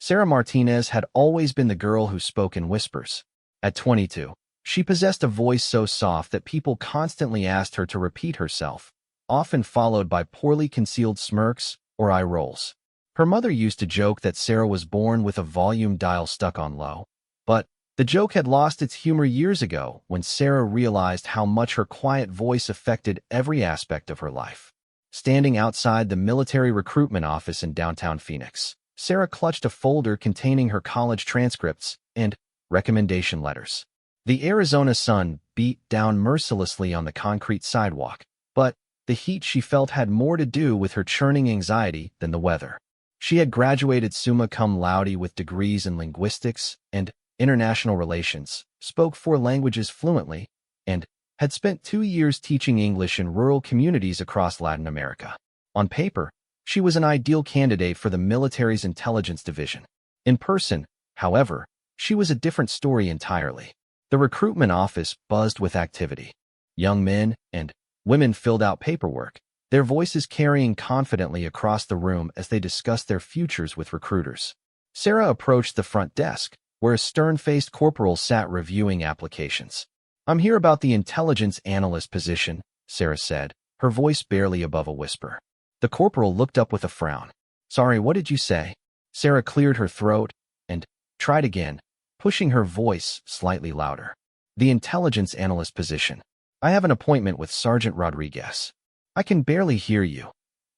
Sarah Martinez had always been the girl who spoke in whispers. At 22, she possessed a voice so soft that people constantly asked her to repeat herself, often followed by poorly concealed smirks or eye rolls. Her mother used to joke that Sarah was born with a volume dial stuck on low, but the joke had lost its humor years ago when Sarah realized how much her quiet voice affected every aspect of her life. Standing outside the military recruitment office in downtown Phoenix, Sarah clutched a folder containing her college transcripts and recommendation letters. The Arizona sun beat down mercilessly on the concrete sidewalk, but the heat she felt had more to do with her churning anxiety than the weather. She had graduated summa cum laude with degrees in linguistics and international relations, spoke 4 languages fluently, and had spent 2 years teaching English in rural communities across Latin America. On paper, she was an ideal candidate for the military's intelligence division. In person, however, she was a different story entirely. The recruitment office buzzed with activity. Young men and women filled out paperwork, their voices carrying confidently across the room as they discussed their futures with recruiters. Sarah approached the front desk, where a stern-faced corporal sat reviewing applications. "I'm here about the intelligence analyst position," Sarah said, her voice barely above a whisper. The corporal looked up with a frown. "Sorry, what did you say?" Sarah cleared her throat and tried again, pushing her voice slightly louder. "The intelligence analyst position. I have an appointment with Sergeant Rodriguez." "I can barely hear you,"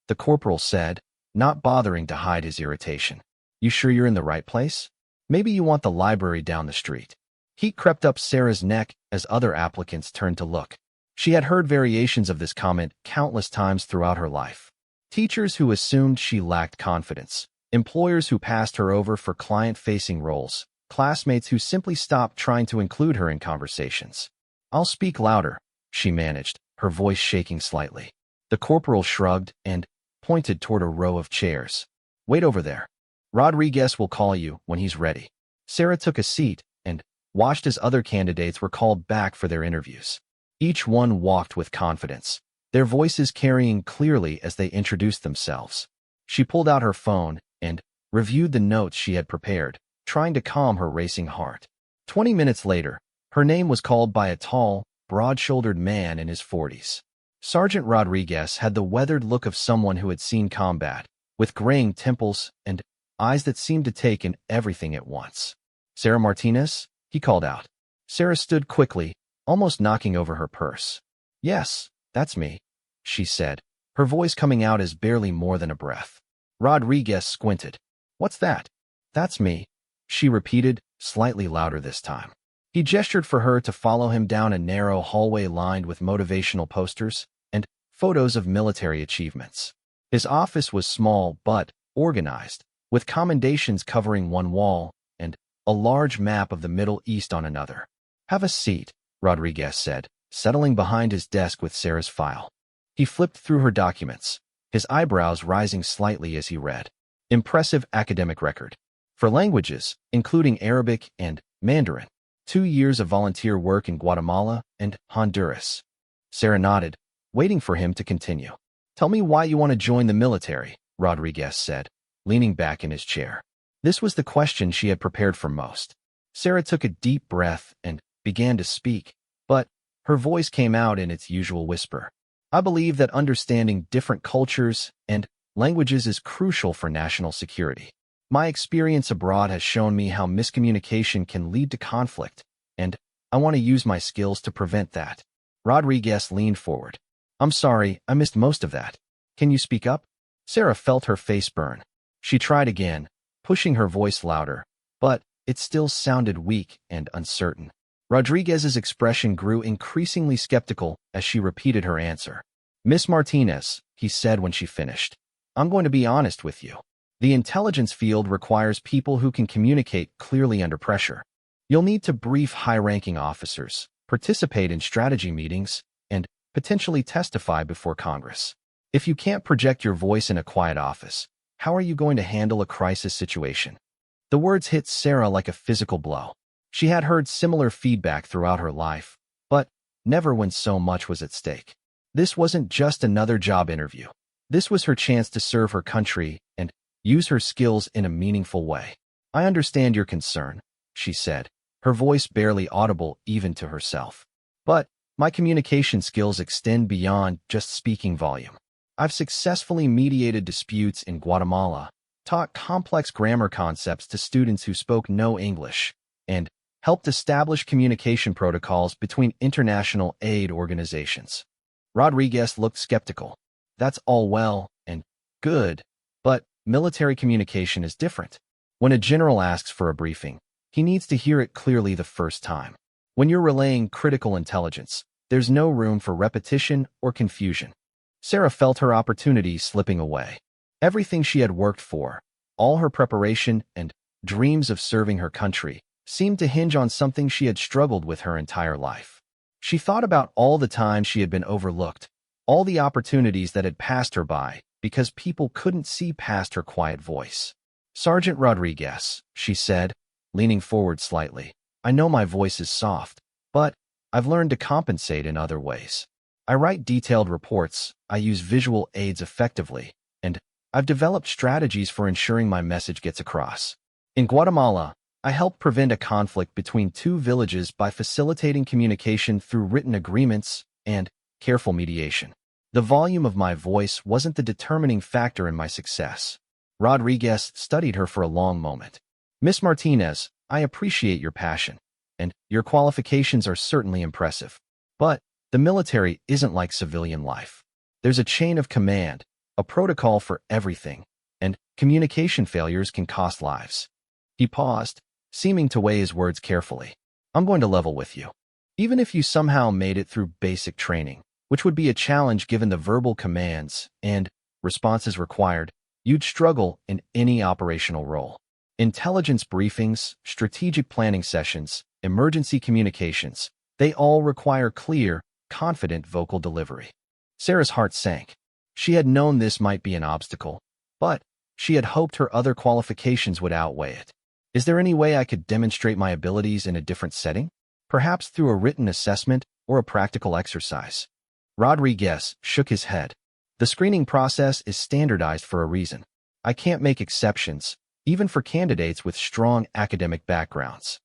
the corporal said, not bothering to hide his irritation. "You sure you're in the right place? Maybe you want the library down the street." Heat crept up Sarah's neck as other applicants turned to look. She had heard variations of this comment countless times throughout her life. Teachers who assumed she lacked confidence, employers who passed her over for client-facing roles, classmates who simply stopped trying to include her in conversations. "I'll speak louder," she managed, her voice shaking slightly. The corporal shrugged and pointed toward a row of chairs. "Wait over there. Rodriguez will call you when he's ready." Sarah took a seat and watched as other candidates were called back for their interviews. Each one walked with confidence, their voices carrying clearly as they introduced themselves. She pulled out her phone and reviewed the notes she had prepared, trying to calm her racing heart. 20 minutes later, her name was called by a tall, broad-shouldered man in his 40s. Sergeant Rodriguez had the weathered look of someone who had seen combat, with graying temples and eyes that seemed to take in everything at once. "Sarah Martinez?" he called out. Sarah stood quickly, almost knocking over her purse. "Yes, that's me," she said, her voice coming out as barely more than a breath. Rodriguez squinted. "What's that?" "That's me," she repeated, slightly louder this time. He gestured for her to follow him down a narrow hallway lined with motivational posters and photos of military achievements. His office was small but organized, with commendations covering one wall and a large map of the Middle East on another. "Have a seat," Rodriguez said, settling behind his desk with Sarah's file. He flipped through her documents, his eyebrows rising slightly as he read. Impressive academic record. For languages, including Arabic and Mandarin. 2 years of volunteer work in Guatemala and Honduras. Sarah nodded, waiting for him to continue. "Tell me why you want to join the military," Rodriguez said, leaning back in his chair. This was the question she had prepared for most. Sarah took a deep breath and began to speak, but her voice came out in its usual whisper. "I believe that understanding different cultures and languages is crucial for national security. My experience abroad has shown me how miscommunication can lead to conflict, and I want to use my skills to prevent that." Rodriguez leaned forward. "I'm sorry, I missed most of that. Can you speak up?" Sarah felt her face burn. She tried again, pushing her voice louder, but it still sounded weak and uncertain. Rodriguez's expression grew increasingly skeptical as she repeated her answer. "Miss Martinez," he said when she finished, "I'm going to be honest with you. The intelligence field requires people who can communicate clearly under pressure. You'll need to brief high-ranking officers, participate in strategy meetings, and potentially testify before Congress. If you can't project your voice in a quiet office, how are you going to handle a crisis situation?" The words hit Sarah like a physical blow. She had heard similar feedback throughout her life, but never when so much was at stake. This wasn't just another job interview. This was her chance to serve her country and use her skills in a meaningful way. I understand your concern, she said, her voice barely audible even to herself. But my communication skills extend beyond just speaking volume. I've successfully mediated disputes in Guatemala, taught complex grammar concepts to students who spoke no English, and helped establish communication protocols between international aid organizations. Rodriguez looked skeptical. That's all well and good, but military communication is different. When a general asks for a briefing, he needs to hear it clearly the first time. When you're relaying critical intelligence, there's no room for repetition or confusion. Sarah felt her opportunity slipping away. Everything she had worked for, all her preparation and dreams of serving her country, seemed to hinge on something she had struggled with her entire life. She thought about all the time she had been overlooked, all the opportunities that had passed her by because people couldn't see past her quiet voice. Sergeant Rodriguez, she said, leaning forward slightly, I know my voice is soft, but I've learned to compensate in other ways. I write detailed reports, I use visual aids effectively, and I've developed strategies for ensuring my message gets across. In Guatemala, I helped prevent a conflict between two villages by facilitating communication through written agreements and careful mediation. The volume of my voice wasn't the determining factor in my success. Rodriguez studied her for a long moment. Miss Martinez, I appreciate your passion, and your qualifications are certainly impressive. But the military isn't like civilian life. There's a chain of command, a protocol for everything, and communication failures can cost lives. He paused, seeming to weigh his words carefully. I'm going to level with you. Even if you somehow made it through basic training, which would be a challenge given the verbal commands and responses required, you'd struggle in any operational role. Intelligence briefings, strategic planning sessions, emergency communications, they all require clear, confident vocal delivery. Sarah's heart sank. She had known this might be an obstacle, but she had hoped her other qualifications would outweigh it. Is there any way I could demonstrate my abilities in a different setting? Perhaps through a written assessment or a practical exercise? Rodriguez shook his head. The screening process is standardized for a reason. I can't make exceptions, even for candidates with strong academic backgrounds.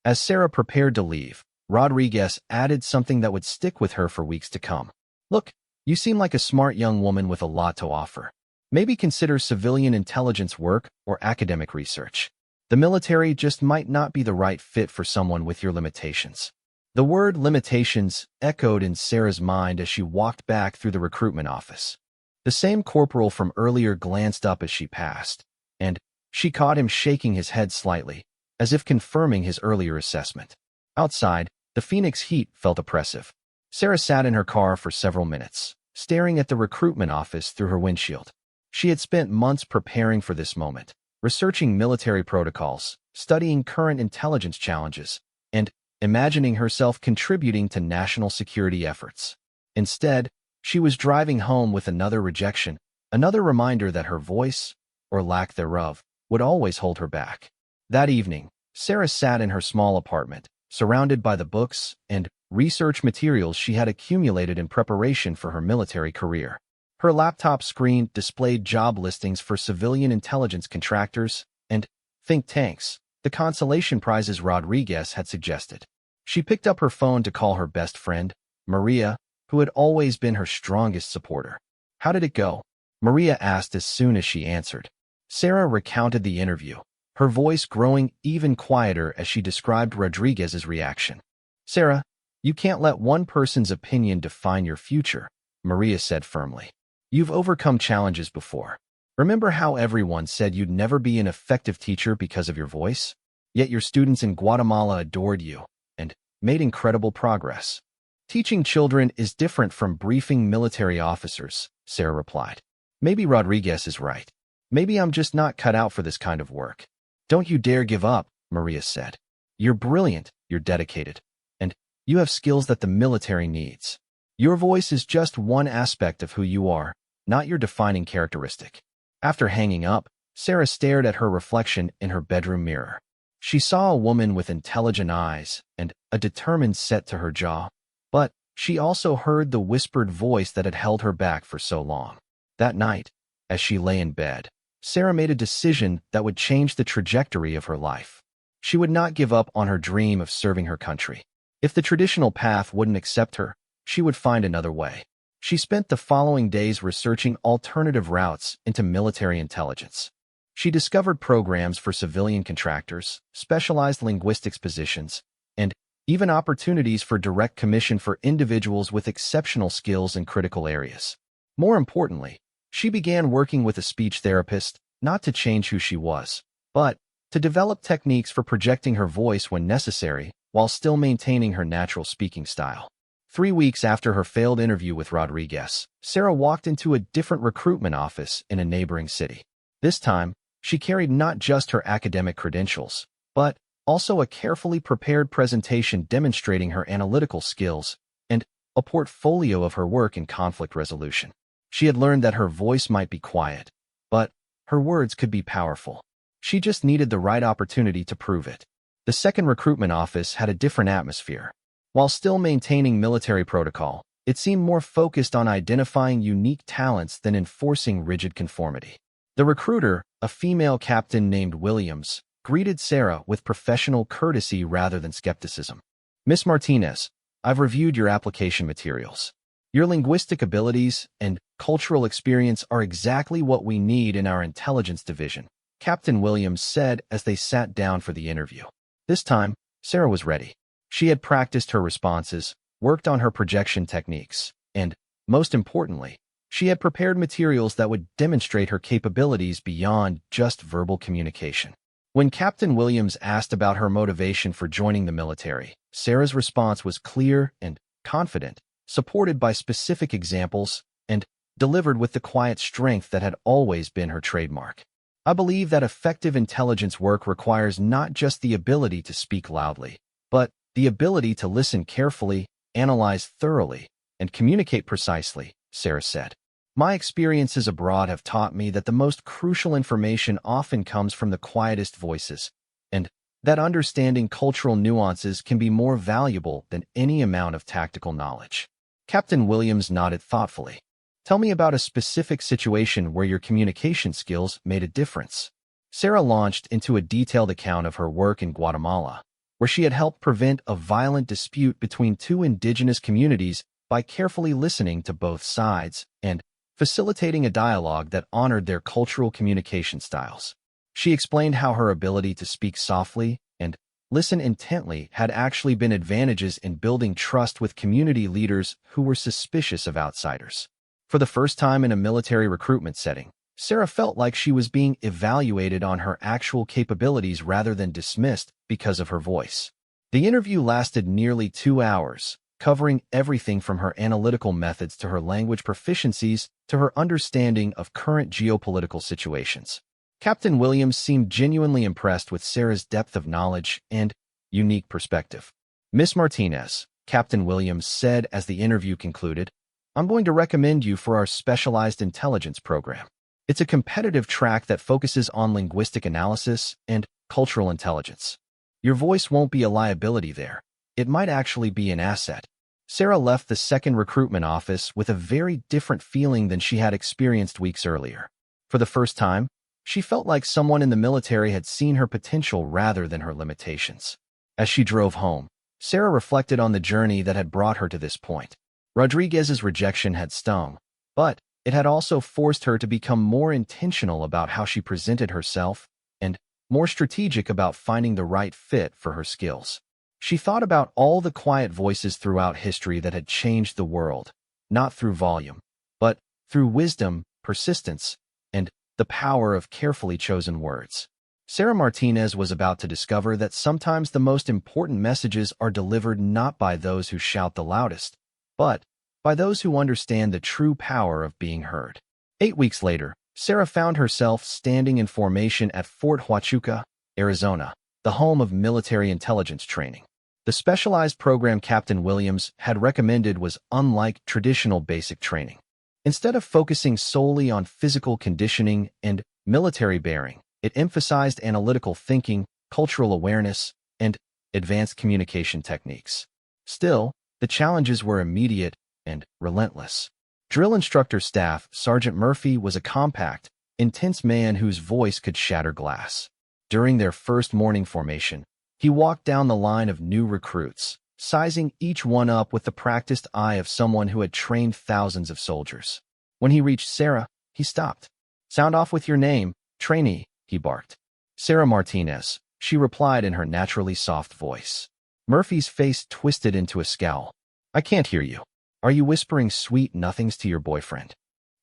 As Sarah prepared to leave, Rodriguez added something that would stick with her for weeks to come. Look, you seem like a smart young woman with a lot to offer. Maybe consider civilian intelligence work or academic research. The military just might not be the right fit for someone with your limitations. The word limitations echoed in Sarah's mind as she walked back through the recruitment office. The same corporal from earlier glanced up as she passed, and she caught him shaking his head slightly, as if confirming his earlier assessment. Outside, the Phoenix heat felt oppressive. Sarah sat in her car for several minutes, staring at the recruitment office through her windshield. She had spent months preparing for this moment, researching military protocols, studying current intelligence challenges, and imagining herself contributing to national security efforts. Instead, she was driving home with another rejection, another reminder that her voice, or lack thereof, would always hold her back. That evening, Sarah sat in her small apartment, surrounded by the books and research materials she had accumulated in preparation for her military career. Her laptop screen displayed job listings for civilian intelligence contractors and think tanks, the consolation prizes Rodriguez had suggested. She picked up her phone to call her best friend, Maria, who had always been her strongest supporter. How did it go? Maria asked as soon as she answered. Sarah recounted the interview, her voice growing even quieter as she described Rodriguez's reaction. Sarah, you can't let one person's opinion define your future, Maria said firmly. You've overcome challenges before. Remember how everyone said you'd never be an effective teacher because of your voice? Yet your students in Guatemala adored you and made incredible progress. Teaching children is different from briefing military officers, Sarah replied. Maybe Rodriguez is right. Maybe I'm just not cut out for this kind of work. Don't you dare give up, Maria said. You're brilliant, you're dedicated, and you have skills that the military needs. Your voice is just one aspect of who you are, not your defining characteristic. After hanging up, Sarah stared at her reflection in her bedroom mirror. She saw a woman with intelligent eyes and a determined set to her jaw, but she also heard the whispered voice that had held her back for so long. That night, as she lay in bed, Sarah made a decision that would change the trajectory of her life. She would not give up on her dream of serving her country. If the traditional path wouldn't accept her, she would find another way. She spent the following days researching alternative routes into military intelligence. She discovered programs for civilian contractors, specialized linguistics positions, and even opportunities for direct commission for individuals with exceptional skills in critical areas. More importantly, she began working with a speech therapist, not to change who she was, but to develop techniques for projecting her voice when necessary, while still maintaining her natural speaking style. 3 weeks after her failed interview with Rodriguez, Sarah walked into a different recruitment office in a neighboring city. This time, she carried not just her academic credentials, but also a carefully prepared presentation demonstrating her analytical skills and a portfolio of her work in conflict resolution. She had learned that her voice might be quiet, but her words could be powerful. She just needed the right opportunity to prove it. The second recruitment office had a different atmosphere. While still maintaining military protocol, it seemed more focused on identifying unique talents than enforcing rigid conformity. The recruiter, a female captain named Williams, greeted Sarah with professional courtesy rather than skepticism. "Miss Martinez, I've reviewed your application materials. Your linguistic abilities and cultural experience are exactly what we need in our intelligence division," Captain Williams said as they sat down for the interview. This time, Sarah was ready. She had practiced her responses, worked on her projection techniques, and, most importantly, she had prepared materials that would demonstrate her capabilities beyond just verbal communication. When Captain Williams asked about her motivation for joining the military, Sarah's response was clear and confident, supported by specific examples, and delivered with the quiet strength that had always been her trademark. "I believe that effective intelligence work requires not just the ability to speak loudly, but the ability to listen carefully, analyze thoroughly, and communicate precisely," Sarah said. "My experiences abroad have taught me that the most crucial information often comes from the quietest voices, and that understanding cultural nuances can be more valuable than any amount of tactical knowledge." Captain Williams nodded thoughtfully. "Tell me about a specific situation where your communication skills made a difference." Sarah launched into a detailed account of her work in Guatemala, where she had helped prevent a violent dispute between two indigenous communities by carefully listening to both sides and facilitating a dialogue that honored their cultural communication styles. She explained how her ability to speak softly and listen intently had actually been advantages in building trust with community leaders who were suspicious of outsiders. For the first time in a military recruitment setting, Sarah felt like she was being evaluated on her actual capabilities rather than dismissed because of her voice. The interview lasted nearly 2 hours, covering everything from her analytical methods to her language proficiencies to her understanding of current geopolitical situations. Captain Williams seemed genuinely impressed with Sarah's depth of knowledge and unique perspective. "Miss Martinez," Captain Williams said as the interview concluded, "I'm going to recommend you for our specialized intelligence program. It's a competitive track that focuses on linguistic analysis and cultural intelligence. Your voice won't be a liability there. It might actually be an asset." Sarah left the second recruitment office with a very different feeling than she had experienced weeks earlier. For the first time, she felt like someone in the military had seen her potential rather than her limitations. As she drove home, Sarah reflected on the journey that had brought her to this point. Rodriguez's rejection had stung, but it had also forced her to become more intentional about how she presented herself and more strategic about finding the right fit for her skills. She thought about all the quiet voices throughout history that had changed the world, not through volume, but through wisdom, persistence, and the power of carefully chosen words. Sarah Martinez was about to discover that sometimes the most important messages are delivered not by those who shout the loudest, but by those who understand the true power of being heard. 8 weeks later, Sarah found herself standing in formation at Fort Huachuca, Arizona, the home of military intelligence training. The specialized program Captain Williams had recommended was unlike traditional basic training. Instead of focusing solely on physical conditioning and military bearing, it emphasized analytical thinking, cultural awareness, and advanced communication techniques. Still, the challenges were immediate and relentless. Drill instructor staff Sergeant Murphy was a compact, intense man whose voice could shatter glass. During their first morning formation, he walked down the line of new recruits, sizing each one up with the practiced eye of someone who had trained thousands of soldiers. When he reached Sarah, he stopped. "Sound off with your name, trainee," he barked. "Sarah Martinez," she replied in her naturally soft voice. Murphy's face twisted into a scowl. "I can't hear you. Are you whispering sweet nothings to your boyfriend?"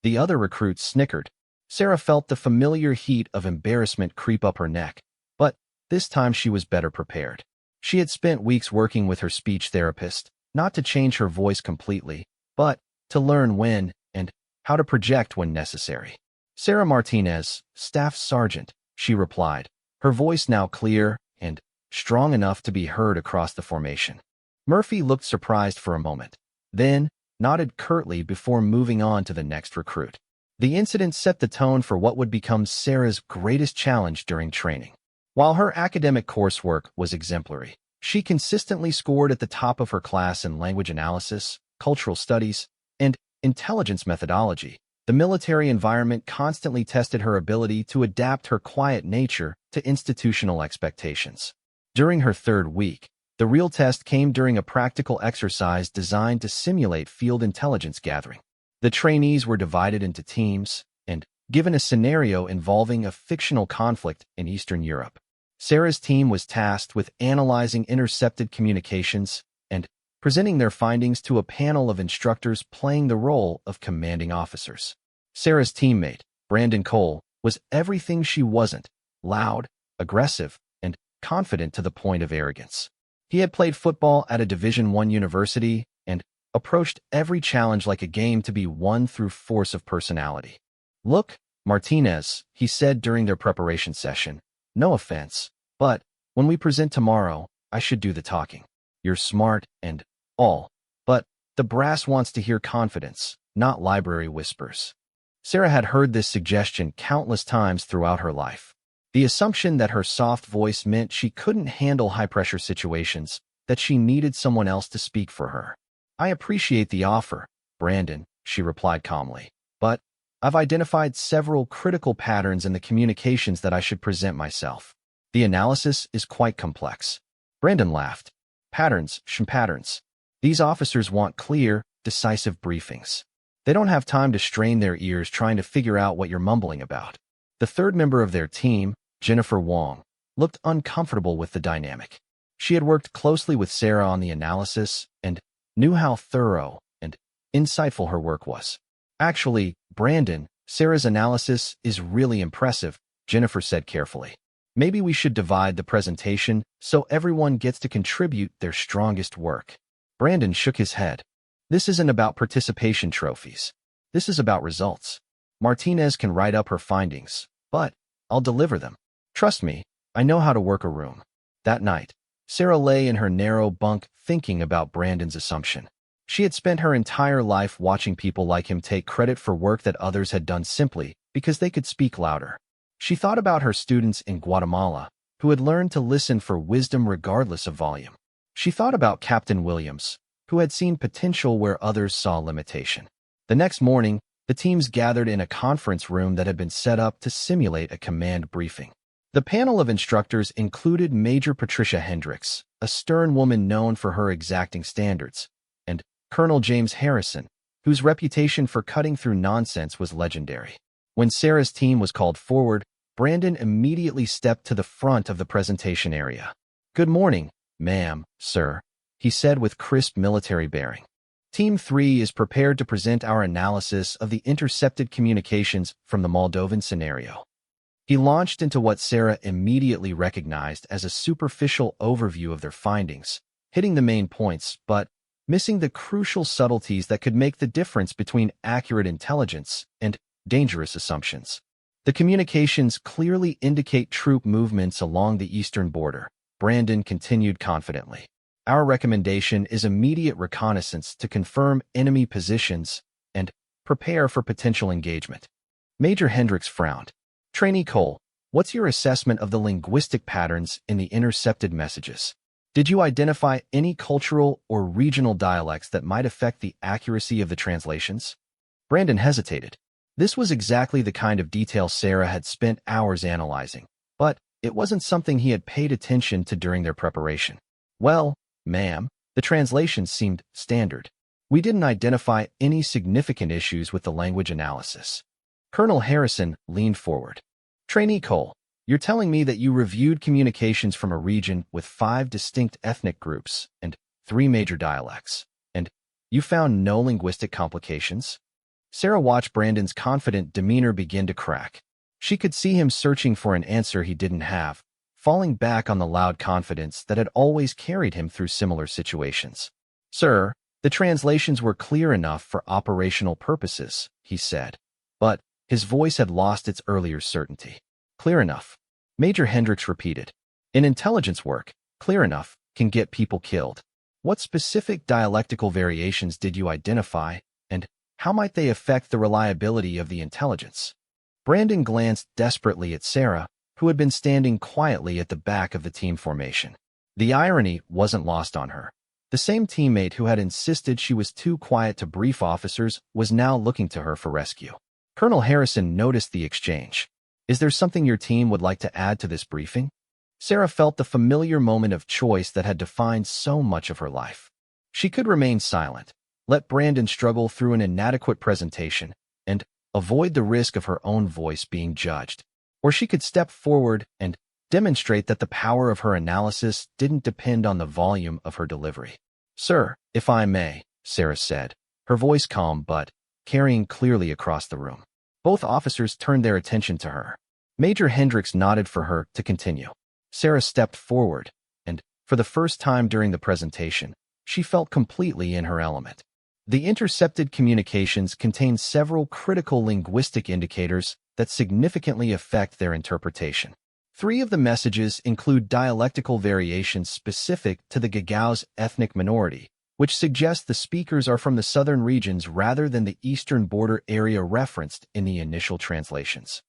The other recruits snickered. Sarah felt the familiar heat of embarrassment creep up her neck, but this time she was better prepared. She had spent weeks working with her speech therapist, not to change her voice completely, but to learn when and how to project when necessary. "Sarah Martinez, Staff Sergeant," she replied, her voice now clear and strong enough to be heard across the formation. Murphy looked surprised for a moment, then nodded curtly before moving on to the next recruit. The incident set the tone for what would become Sarah's greatest challenge during training. While her academic coursework was exemplary, she consistently scored at the top of her class in language analysis, cultural studies, and intelligence methodology. The military environment constantly tested her ability to adapt her quiet nature to institutional expectations. During her third week, the real test came during a practical exercise designed to simulate field intelligence gathering. The trainees were divided into teams and given a scenario involving a fictional conflict in Eastern Europe. Sarah's team was tasked with analyzing intercepted communications and presenting their findings to a panel of instructors playing the role of commanding officers. Sarah's teammate, Brandon Cole, was everything she wasn't: loud, aggressive, and confident to the point of arrogance. He had played football at a Division I university and approached every challenge like a game to be won through force of personality. "Look, Martinez," he said during their preparation session, "no offense, but when we present tomorrow, I should do the talking. You're smart and all, but the brass wants to hear confidence, not library whispers." Sarah had heard this suggestion countless times throughout her life. The assumption that her soft voice meant she couldn't handle high-pressure situations, that she needed someone else to speak for her. "I appreciate the offer, Brandon," she replied calmly, "but I've identified several critical patterns in the communications that I should present myself. The analysis is quite complex." Brandon laughed. "Patterns, patterns. These officers want clear, decisive briefings. They don't have time to strain their ears trying to figure out what you're mumbling about." The third member of their team, Jennifer Wong, looked uncomfortable with the dynamic. She had worked closely with Sarah on the analysis and knew how thorough and insightful her work was. "Actually, Brandon, Sarah's analysis is really impressive," Jennifer said carefully. "Maybe we should divide the presentation so everyone gets to contribute their strongest work." Brandon shook his head. "This isn't about participation trophies. This is about results. Martinez can write up her findings, but I'll deliver them. Trust me, I know how to work a room." That night, Sarah lay in her narrow bunk thinking about Brandon's assumption. She had spent her entire life watching people like him take credit for work that others had done simply because they could speak louder. She thought about her students in Guatemala, who had learned to listen for wisdom regardless of volume. She thought about Captain Williams, who had seen potential where others saw limitation. The next morning, the teams gathered in a conference room that had been set up to simulate a command briefing. The panel of instructors included Major Patricia Hendricks, a stern woman known for her exacting standards, and Colonel James Harrison, whose reputation for cutting through nonsense was legendary. When Sarah's team was called forward, Brandon immediately stepped to the front of the presentation area. "Good morning, ma'am, sir," he said with crisp military bearing. "Team 3 is prepared to present our analysis of the intercepted communications from the Moldovan scenario." He launched into what Sarah immediately recognized as a superficial overview of their findings, hitting the main points, but missing the crucial subtleties that could make the difference between accurate intelligence and dangerous assumptions. "The communications clearly indicate troop movements along the eastern border," Brandon continued confidently. "Our recommendation is immediate reconnaissance to confirm enemy positions and prepare for potential engagement." Major Hendricks frowned. "Trainee Cole, what's your assessment of the linguistic patterns in the intercepted messages? Did you identify any cultural or regional dialects that might affect the accuracy of the translations?" Brandon hesitated. This was exactly the kind of detail Sarah had spent hours analyzing, but it wasn't something he had paid attention to during their preparation. Well, ma'am, the translations seemed standard. We didn't identify any significant issues with the language analysis. Colonel Harrison leaned forward. Trainee Cole, you're telling me that you reviewed communications from a region with 5 distinct ethnic groups and 3 major dialects, and you found no linguistic complications? Sarah watched Brandon's confident demeanor begin to crack. She could see him searching for an answer he didn't have, falling back on the loud confidence that had always carried him through similar situations. Sir, the translations were clear enough for operational purposes, he said, but his voice had lost its earlier certainty. Clear enough, Major Hendricks repeated. In intelligence work, clear enough can get people killed. What specific dialectical variations did you identify, and how might they affect the reliability of the intelligence? Brandon glanced desperately at Sarah, who had been standing quietly at the back of the team formation. The irony wasn't lost on her. The same teammate who had insisted she was too quiet to brief officers was now looking to her for rescue. Colonel Harrison noticed the exchange. Is there something your team would like to add to this briefing? Sarah felt the familiar moment of choice that had defined so much of her life. She could remain silent, let Brandon struggle through an inadequate presentation, and avoid the risk of her own voice being judged. Or she could step forward and demonstrate that the power of her analysis didn't depend on the volume of her delivery. Sir, if I may, Sarah said, her voice calm but carrying clearly across the room. Both officers turned their attention to her. Major Hendricks nodded for her to continue. Sarah stepped forward, and for the first time during the presentation, she felt completely in her element. The intercepted communications contained several critical linguistic indicators that significantly affect their interpretation. 3 of the messages include dialectical variations specific to the Gagauz ethnic minority, which suggests the speakers are from the southern regions rather than the eastern border area referenced in the initial translations.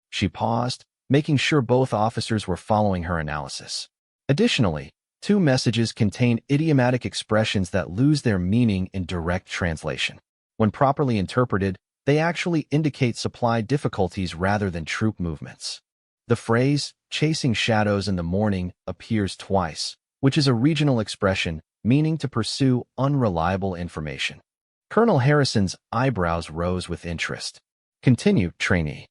She paused, making sure both officers were following her analysis. Additionally, 2 messages contain idiomatic expressions that lose their meaning in direct translation. When properly interpreted, they actually indicate supply difficulties rather than troop movements. The phrase, chasing shadows in the morning, appears twice, which is a regional expression meaning to pursue unreliable information. Colonel Harrison's eyebrows rose with interest. Continue, trainee.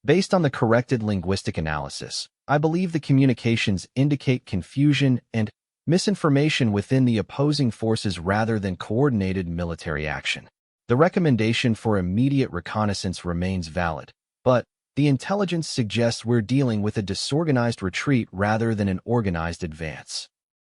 Based on the corrected linguistic analysis, I believe the communications indicate confusion and misinformation within the opposing forces rather than coordinated military action. The recommendation for immediate reconnaissance remains valid, but the intelligence suggests we're dealing with a disorganized retreat rather than an organized advance.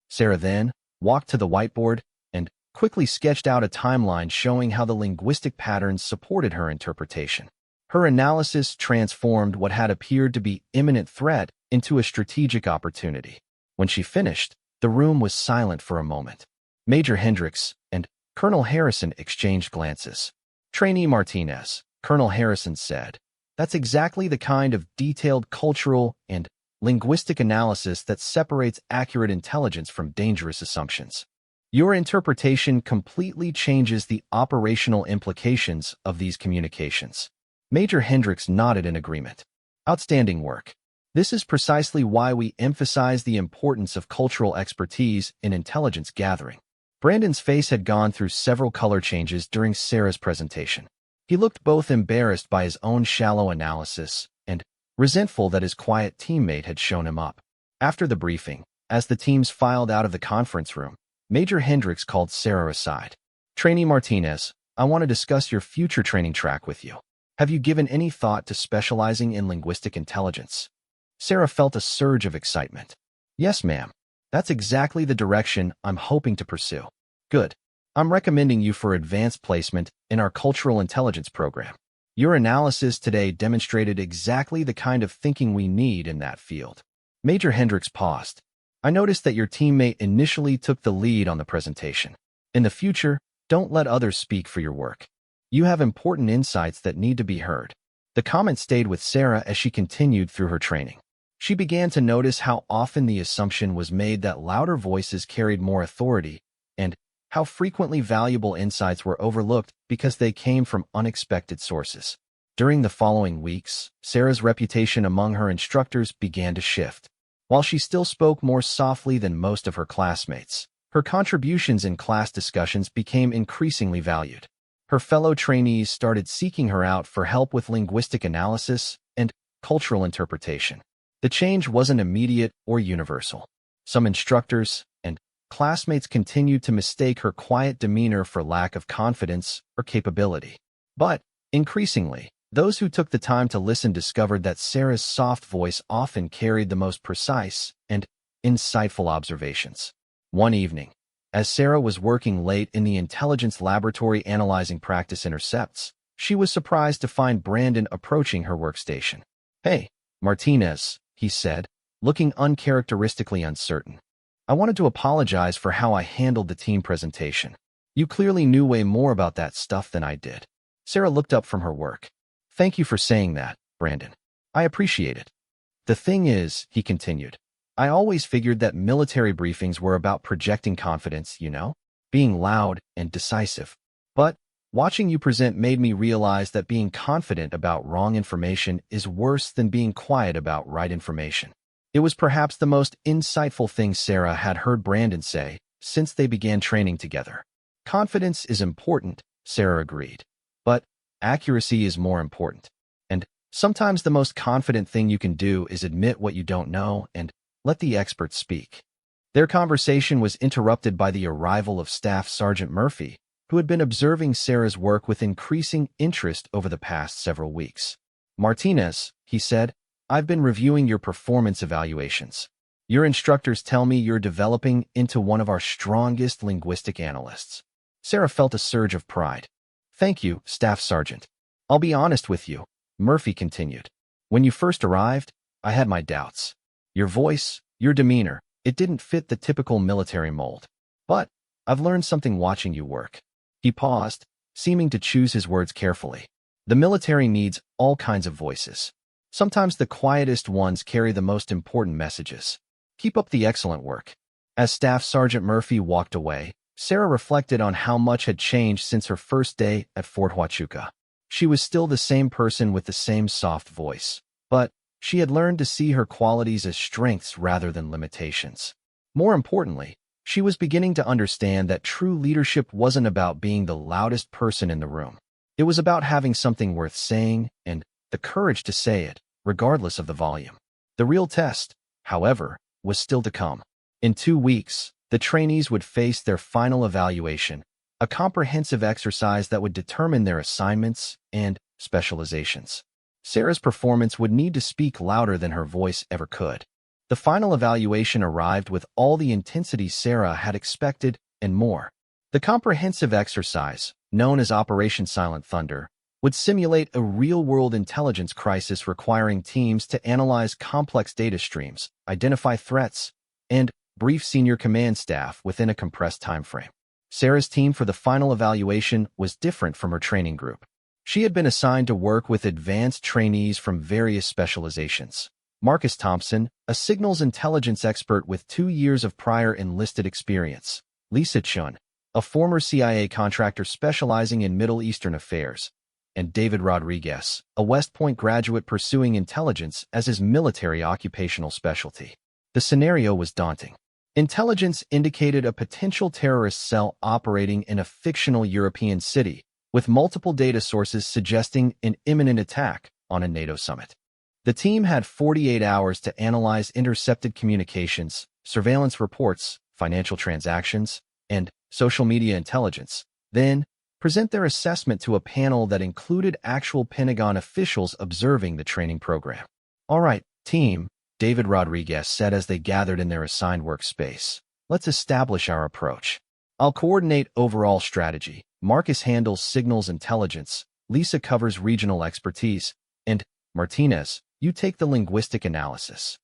Sarah then walked to the whiteboard and quickly sketched out a timeline showing how the linguistic patterns supported her interpretation. Her analysis transformed what had appeared to be imminent threat into a strategic opportunity. When she finished, the room was silent for a moment. Major Hendricks and Colonel Harrison exchanged glances. Trainee Martinez, Colonel Harrison said, that's exactly the kind of detailed cultural and linguistic analysis that separates accurate intelligence from dangerous assumptions. Your interpretation completely changes the operational implications of these communications. Major Hendricks nodded in agreement. Outstanding work. This is precisely why we emphasize the importance of cultural expertise in intelligence gathering. Brandon's face had gone through several color changes during Sarah's presentation. He looked both embarrassed by his own shallow analysis and resentful that his quiet teammate had shown him up. After the briefing, as the teams filed out of the conference room, Major Hendricks called Sarah aside. Trainee Martinez, I want to discuss your future training track with you. Have you given any thought to specializing in linguistic intelligence? Sarah felt a surge of excitement. Yes, ma'am. That's exactly the direction I'm hoping to pursue. Good. I'm recommending you for advanced placement in our cultural intelligence program. Your analysis today demonstrated exactly the kind of thinking we need in that field. Major Hendricks paused. I noticed that your teammate initially took the lead on the presentation. In the future, don't let others speak for your work. You have important insights that need to be heard. The comment stayed with Sarah as she continued through her training. She began to notice how often the assumption was made that louder voices carried more authority, and how frequently valuable insights were overlooked because they came from unexpected sources. During the following weeks, Sarah's reputation among her instructors began to shift. While she still spoke more softly than most of her classmates, her contributions in class discussions became increasingly valued. Her fellow trainees started seeking her out for help with linguistic analysis and cultural interpretation. The change wasn't immediate or universal. Some instructors and classmates continued to mistake her quiet demeanor for lack of confidence or capability. But, increasingly, those who took the time to listen discovered that Sarah's soft voice often carried the most precise and insightful observations. One evening, as Sarah was working late in the intelligence laboratory analyzing practice intercepts, she was surprised to find Brandon approaching her workstation. "Hey, Martinez," he said, looking uncharacteristically uncertain. "I wanted to apologize for how I handled the team presentation. You clearly knew way more about that stuff than I did." Sarah looked up from her work. "Thank you for saying that, Brandon. I appreciate it. The thing is," he continued, "I always figured that military briefings were about projecting confidence, being loud and decisive. But watching you present made me realize that being confident about wrong information is worse than being quiet about right information." It was perhaps the most insightful thing Sarah had heard Brandon say since they began training together. "Confidence is important," Sarah agreed, "but accuracy is more important. And sometimes the most confident thing you can do is admit what you don't know and let the experts speak." Their conversation was interrupted by the arrival of Staff Sergeant Murphy, who had been observing Sarah's work with increasing interest over the past several weeks. "Martinez," he said, "I've been reviewing your performance evaluations. Your instructors tell me you're developing into one of our strongest linguistic analysts." Sarah felt a surge of pride. "Thank you, Staff Sergeant. I'll be honest with you," Murphy continued. "When you first arrived, I had my doubts. Your voice, your demeanor, it didn't fit the typical military mold. But I've learned something watching you work." He paused, seeming to choose his words carefully. "The military needs all kinds of voices. Sometimes the quietest ones carry the most important messages. Keep up the excellent work." As Staff Sergeant Murphy walked away, Sarah reflected on how much had changed since her first day at Fort Huachuca. She was still the same person with the same soft voice, but she had learned to see her qualities as strengths rather than limitations. More importantly, she was beginning to understand that true leadership wasn't about being the loudest person in the room. It was about having something worth saying and the courage to say it, regardless of the volume. The real test, however, was still to come. In 2 weeks, the trainees would face their final evaluation, a comprehensive exercise that would determine their assignments and specializations. Sarah's performance would need to speak louder than her voice ever could. The final evaluation arrived with all the intensity Sarah had expected and more. The comprehensive exercise, known as Operation Silent Thunder, would simulate a real-world intelligence crisis requiring teams to analyze complex data streams, identify threats, and brief senior command staff within a compressed timeframe. Sarah's team for the final evaluation was different from her training group. She had been assigned to work with advanced trainees from various specializations. Marcus Thompson, a signals intelligence expert with 2 years of prior enlisted experience. Lisa Chun, a former CIA contractor specializing in Middle Eastern affairs. And David Rodriguez, a West Point graduate pursuing intelligence as his military occupational specialty. The scenario was daunting. Intelligence indicated a potential terrorist cell operating in a fictional European city, with multiple data sources suggesting an imminent attack on a NATO summit. The team had 48 hours to analyze intercepted communications, surveillance reports, financial transactions, and social media intelligence, then present their assessment to a panel that included actual Pentagon officials observing the training program. "All right, team," David Rodriguez said as they gathered in their assigned workspace. "Let's establish our approach. I'll coordinate overall strategy. Marcus handles signals intelligence, Lisa covers regional expertise, and Martinez, you take the linguistic analysis."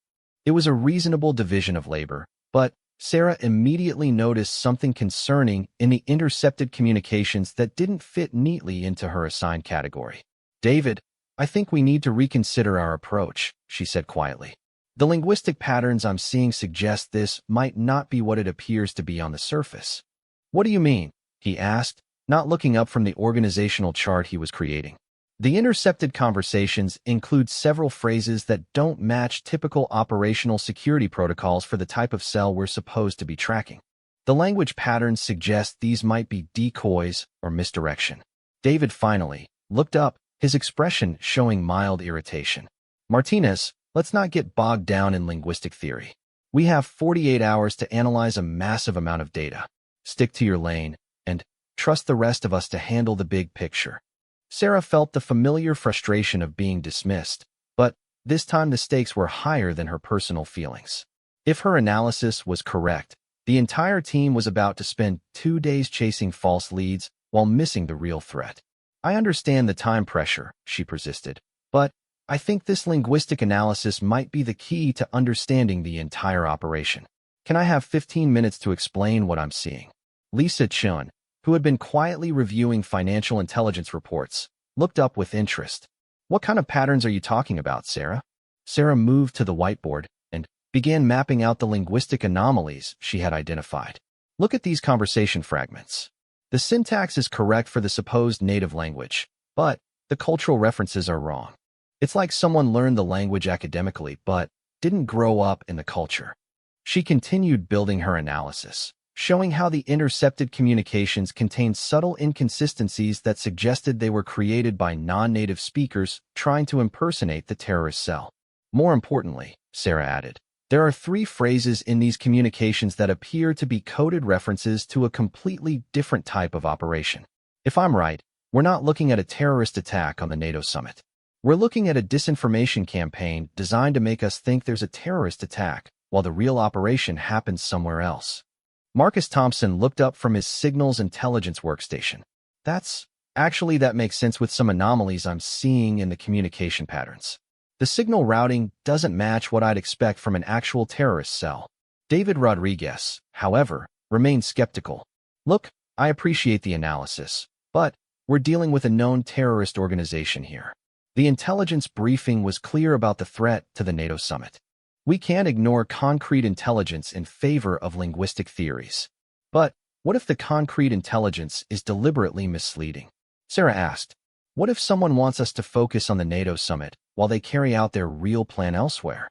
It was a reasonable division of labor, but Sarah immediately noticed something concerning in the intercepted communications that didn't fit neatly into her assigned category. "David, I think we need to reconsider our approach," she said quietly. "The linguistic patterns I'm seeing suggest this might not be what it appears to be on the surface." "What do you mean?" he asked, not looking up from the organizational chart he was creating. The intercepted conversations include several phrases that don't match typical operational security protocols for the type of cell we're supposed to be tracking. The language patterns suggest these might be decoys or misdirection. David finally looked up, his expression showing mild irritation. Martinez, let's not get bogged down in linguistic theory. We have 48 hours to analyze a massive amount of data. Stick to your lane and trust the rest of us to handle the big picture. Sarah felt the familiar frustration of being dismissed, but this time the stakes were higher than her personal feelings. If her analysis was correct, the entire team was about to spend 2 days chasing false leads while missing the real threat. I understand the time pressure, she persisted, but I think this linguistic analysis might be the key to understanding the entire operation. Can I have 15 minutes to explain what I'm seeing? Lisa Chun, who had been quietly reviewing financial intelligence reports, looked up with interest. What kind of patterns are you talking about, Sarah? Sarah moved to the whiteboard and began mapping out the linguistic anomalies she had identified. Look at these conversation fragments. The syntax is correct for the supposed native language, but the cultural references are wrong. It's like someone learned the language academically but didn't grow up in the culture. She continued building her analysis, showing how the intercepted communications contained subtle inconsistencies that suggested they were created by non-native speakers trying to impersonate the terrorist cell. More importantly, Sarah added, there are 3 phrases in these communications that appear to be coded references to a completely different type of operation. If I'm right, we're not looking at a terrorist attack on the NATO summit. We're looking at a disinformation campaign designed to make us think there's a terrorist attack, while the real operation happens somewhere else. Marcus Thompson looked up from his signals intelligence workstation. That makes sense with some anomalies I'm seeing in the communication patterns. The signal routing doesn't match what I'd expect from an actual terrorist cell. David Rodriguez, however, remained skeptical. Look, I appreciate the analysis, but we're dealing with a known terrorist organization here. The intelligence briefing was clear about the threat to the NATO summit. We can't ignore concrete intelligence in favor of linguistic theories. But what if the concrete intelligence is deliberately misleading? Sarah asked, what if someone wants us to focus on the NATO summit while they carry out their real plan elsewhere?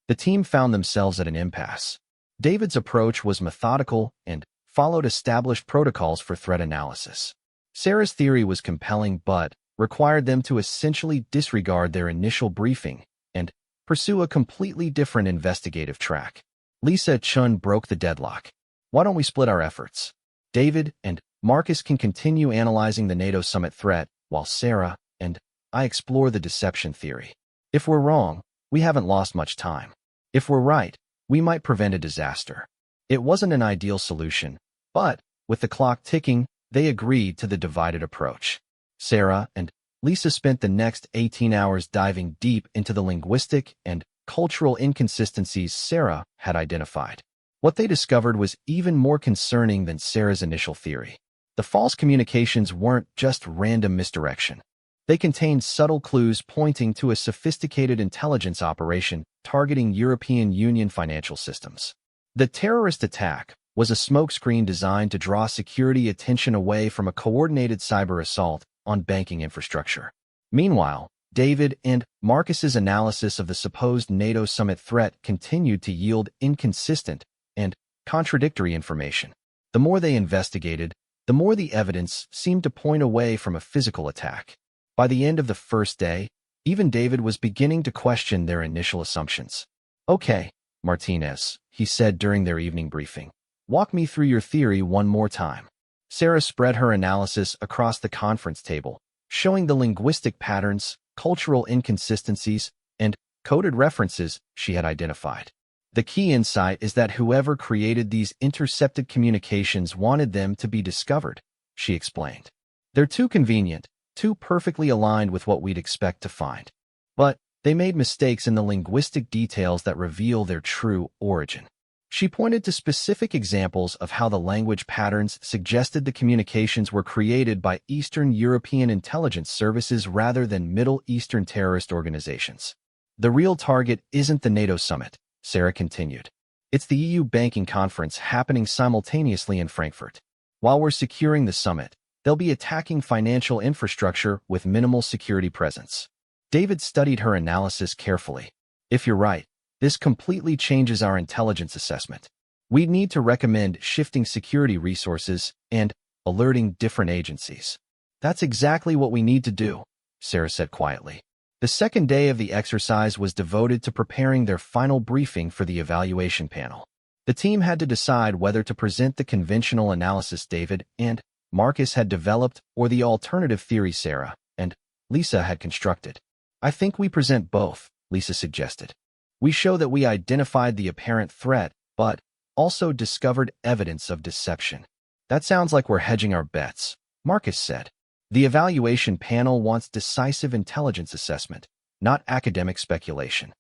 The team found themselves at an impasse. David's approach was methodical and followed established protocols for threat analysis. Sarah's theory was compelling but required them to essentially disregard their initial briefing and pursue a completely different investigative track. Lisa Chun broke the deadlock. Why don't we split our efforts? David and Marcus can continue analyzing the NATO summit threat, while Sarah and I explore the deception theory. If we're wrong, we haven't lost much time. If we're right, we might prevent a disaster. It wasn't an ideal solution, but with the clock ticking, they agreed to the divided approach. Sarah and Lisa spent the next 18 hours diving deep into the linguistic and cultural inconsistencies Sarah had identified. What they discovered was even more concerning than Sarah's initial theory. The false communications weren't just random misdirection. They contained subtle clues pointing to a sophisticated intelligence operation targeting European Union financial systems. The terrorist attack was a smokescreen designed to draw security attention away from a coordinated cyber assault on banking infrastructure. Meanwhile, David and Marcus's analysis of the supposed NATO summit threat continued to yield inconsistent and contradictory information. The more they investigated, the more the evidence seemed to point away from a physical attack. By the end of the first day, even David was beginning to question their initial assumptions. Okay, Martinez, he said during their evening briefing. Walk me through your theory one more time. Sarah spread her analysis across the conference table, showing the linguistic patterns, cultural inconsistencies, and coded references she had identified. The key insight is that whoever created these intercepted communications wanted them to be discovered, she explained. They're too convenient, too perfectly aligned with what we'd expect to find. But they made mistakes in the linguistic details that reveal their true origin. She pointed to specific examples of how the language patterns suggested the communications were created by Eastern European intelligence services rather than Middle Eastern terrorist organizations. The real target isn't the NATO summit, Sarah continued. It's the EU banking conference happening simultaneously in Frankfurt. While we're securing the summit, They'll be attacking financial infrastructure with minimal security presence. David studied her analysis carefully. If you're right, this completely changes our intelligence assessment. We need to recommend shifting security resources and alerting different agencies. That's exactly what we need to do, Sarah said quietly. The second day of the exercise was devoted to preparing their final briefing for the evaluation panel. The team had to decide whether to present the conventional analysis David and Marcus had developed or the alternative theory Sarah and Lisa had constructed. I think we present both, Lisa suggested. We show that we identified the apparent threat, but also discovered evidence of deception. That sounds like we're hedging our bets, Marcus said. The evaluation panel wants decisive intelligence assessment, not academic speculation.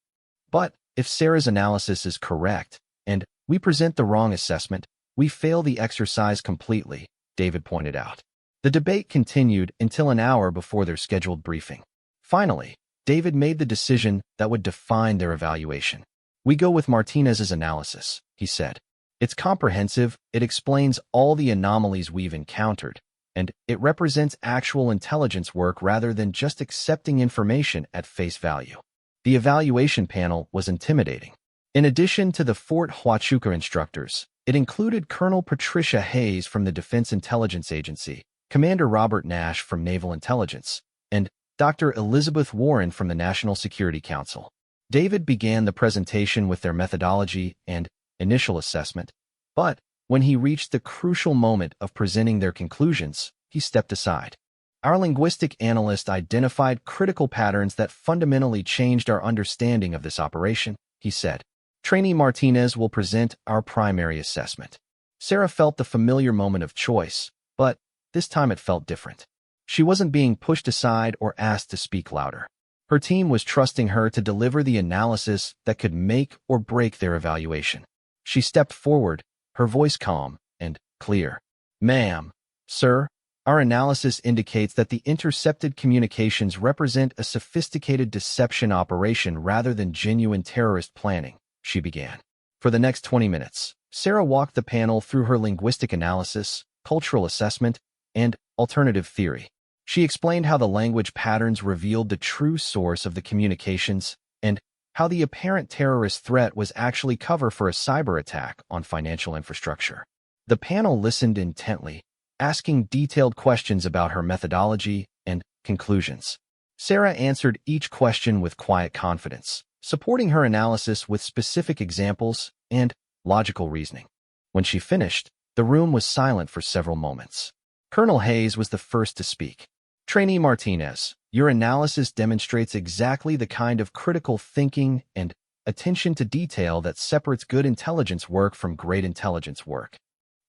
But if Sarah's analysis is correct, and we present the wrong assessment, we fail the exercise completely, David pointed out. The debate continued until an hour before their scheduled briefing. Finally, David made the decision that would define their evaluation. We go with Martinez's analysis, he said. It's comprehensive, it explains all the anomalies we've encountered, and it represents actual intelligence work rather than just accepting information at face value. The evaluation panel was intimidating. In addition to the Fort Huachuca instructors, it included Colonel Patricia Hayes from the Defense Intelligence Agency, Commander Robert Nash from Naval Intelligence, and Dr. Elizabeth Warren from the National Security Council. David began the presentation with their methodology and initial assessment, but when he reached the crucial moment of presenting their conclusions, he stepped aside. Our linguistic analyst identified critical patterns that fundamentally changed our understanding of this operation, he said. Trainee Martinez will present our primary assessment. Sarah felt the familiar moment of choice, but this time it felt different. She wasn't being pushed aside or asked to speak louder. Her team was trusting her to deliver the analysis that could make or break their evaluation. She stepped forward, her voice calm and clear. Ma'am, sir, our analysis indicates that the intercepted communications represent a sophisticated deception operation rather than genuine terrorist planning, she began. For the next 20 minutes, Sarah walked the panel through her linguistic analysis, cultural assessment, and alternative theory. She explained how the language patterns revealed the true source of the communications and how the apparent terrorist threat was actually cover for a cyber attack on financial infrastructure. The panel listened intently, asking detailed questions about her methodology and conclusions. Sarah answered each question with quiet confidence, supporting her analysis with specific examples and logical reasoning. When she finished, the room was silent for several moments. Colonel Hayes was the first to speak. Trainee Martinez, your analysis demonstrates exactly the kind of critical thinking and attention to detail that separates good intelligence work from great intelligence work.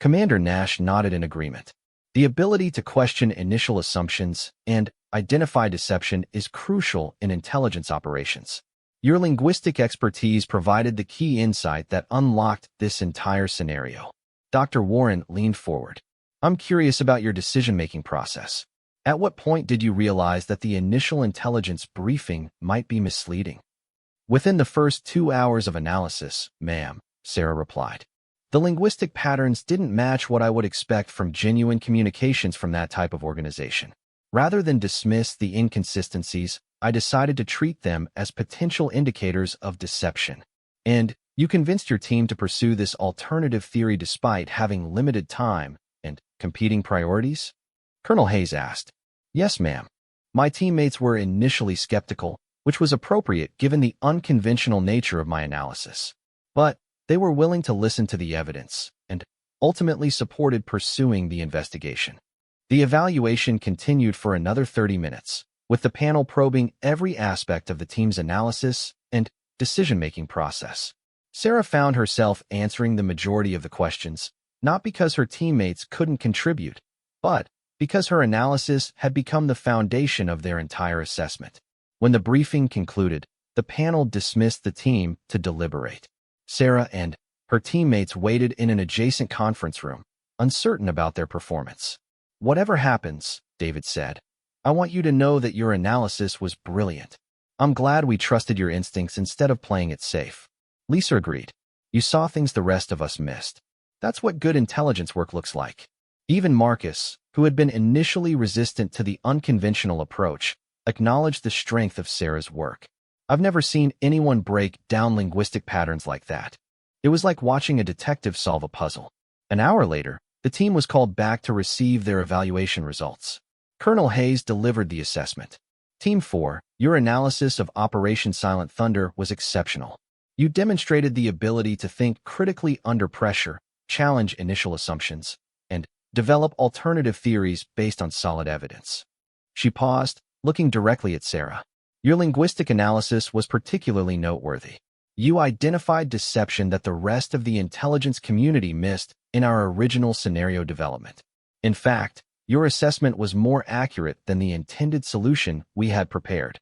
Commander Nash nodded in agreement. The ability to question initial assumptions and identify deception is crucial in intelligence operations. Your linguistic expertise provided the key insight that unlocked this entire scenario. Dr. Warren leaned forward. I'm curious about your decision-making process. At what point did you realize that the initial intelligence briefing might be misleading? Within the first 2 hours of analysis, ma'am, Sarah replied. The linguistic patterns didn't match what I would expect from genuine communications from that type of organization. Rather than dismiss the inconsistencies, I decided to treat them as potential indicators of deception. And you convinced your team to pursue this alternative theory despite having limited time and competing priorities? Colonel Hayes asked. Yes, ma'am. My teammates were initially skeptical, which was appropriate given the unconventional nature of my analysis. But they were willing to listen to the evidence and ultimately supported pursuing the investigation. The evaluation continued for another 30 minutes, with the panel probing every aspect of the team's analysis and decision-making process. Sarah found herself answering the majority of the questions, not because her teammates couldn't contribute, but because her analysis had become the foundation of their entire assessment. When the briefing concluded, the panel dismissed the team to deliberate. Sarah and her teammates waited in an adjacent conference room, uncertain about their performance. Whatever happens, David said, I want you to know that your analysis was brilliant. I'm glad we trusted your instincts instead of playing it safe. Lisa agreed. You saw things the rest of us missed. That's what good intelligence work looks like. Even Marcus, who had been initially resistant to the unconventional approach, acknowledged the strength of Sarah's work. "I've never seen anyone break down linguistic patterns like that. It was like watching a detective solve a puzzle." An hour later, the team was called back to receive their evaluation results. Colonel Hayes delivered the assessment. Team 4, your analysis of Operation Silent Thunder was exceptional. You demonstrated the ability to think critically under pressure, challenge initial assumptions, and develop alternative theories based on solid evidence. She paused, looking directly at Sarah. Your linguistic analysis was particularly noteworthy. You identified deception that the rest of the intelligence community missed in our original scenario development. In fact, your assessment was more accurate than the intended solution we had prepared.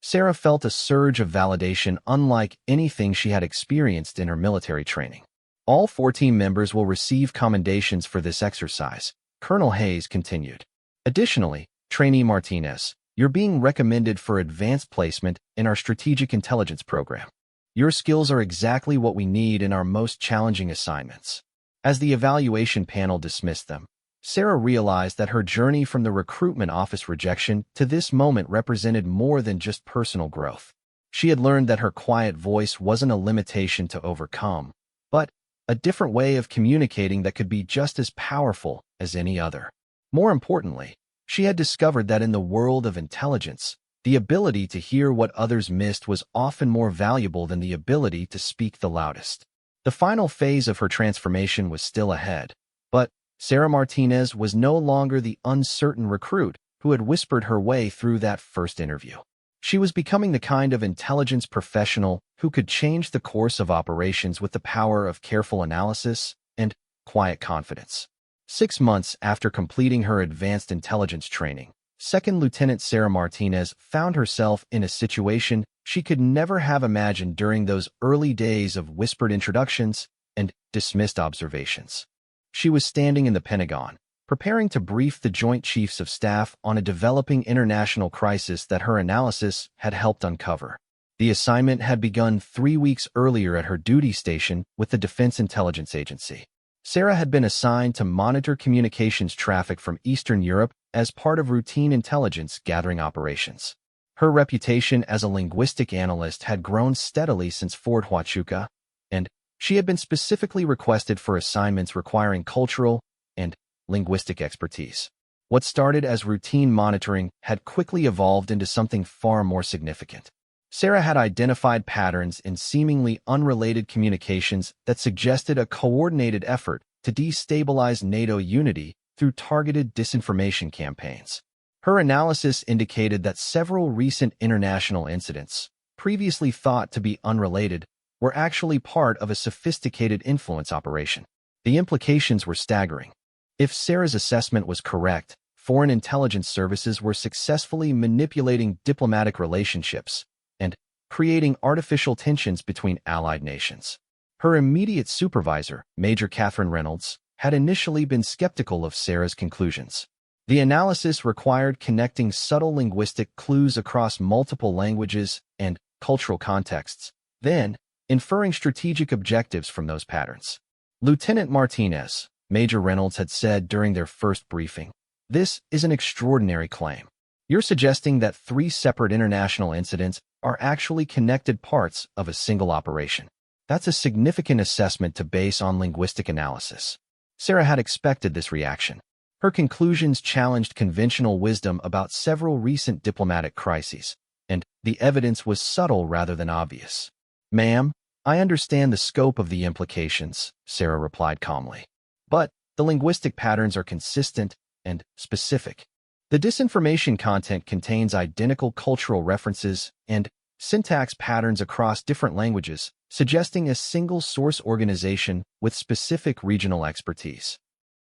Sarah felt a surge of validation unlike anything she had experienced in her military training. All 4 team members will receive commendations for this exercise, Colonel Hayes continued. Additionally, Trainee Martinez, you're being recommended for advanced placement in our strategic intelligence program. Your skills are exactly what we need in our most challenging assignments. As the evaluation panel dismissed them, Sarah realized that her journey from the recruitment office rejection to this moment represented more than just personal growth. She had learned that her quiet voice wasn't a limitation to overcome, but a different way of communicating that could be just as powerful as any other. More importantly, she had discovered that in the world of intelligence, the ability to hear what others missed was often more valuable than the ability to speak the loudest. The final phase of her transformation was still ahead, but Sarah Martinez was no longer the uncertain recruit who had whispered her way through that first interview. She was becoming the kind of intelligence professional who could change the course of operations with the power of careful analysis and quiet confidence. 6 months after completing her advanced intelligence training, Second Lieutenant Sarah Martinez found herself in a situation she could never have imagined during those early days of whispered introductions and dismissed observations. She was standing in the Pentagon, preparing to brief the Joint Chiefs of Staff on a developing international crisis that her analysis had helped uncover. The assignment had begun 3 weeks earlier at her duty station with the Defense Intelligence Agency. Sarah had been assigned to monitor communications traffic from Eastern Europe as part of routine intelligence gathering operations. Her reputation as a linguistic analyst had grown steadily since Fort Huachuca, and she had been specifically requested for assignments requiring cultural and linguistic expertise. What started as routine monitoring had quickly evolved into something far more significant. Sarah had identified patterns in seemingly unrelated communications that suggested a coordinated effort to destabilize NATO unity through targeted disinformation campaigns. Her analysis indicated that several recent international incidents, previously thought to be unrelated, were actually part of a sophisticated influence operation. The implications were staggering. If Sarah's assessment was correct, foreign intelligence services were successfully manipulating diplomatic relationships and creating artificial tensions between allied nations. Her immediate supervisor, Major Catherine Reynolds, had initially been skeptical of Sarah's conclusions. The analysis required connecting subtle linguistic clues across multiple languages and cultural contexts, then inferring strategic objectives from those patterns. Lieutenant Martinez, Major Reynolds had said during their first briefing, "This is an extraordinary claim. You're suggesting that 3 separate international incidents are actually connected parts of a single operation. That's a significant assessment to base on linguistic analysis." Sarah had expected this reaction. Her conclusions challenged conventional wisdom about several recent diplomatic crises, and the evidence was subtle rather than obvious. "Ma'am, I understand the scope of the implications," Sarah replied calmly. "But the linguistic patterns are consistent and specific. The disinformation content contains identical cultural references and syntax patterns across different languages, suggesting a single source organization with specific regional expertise."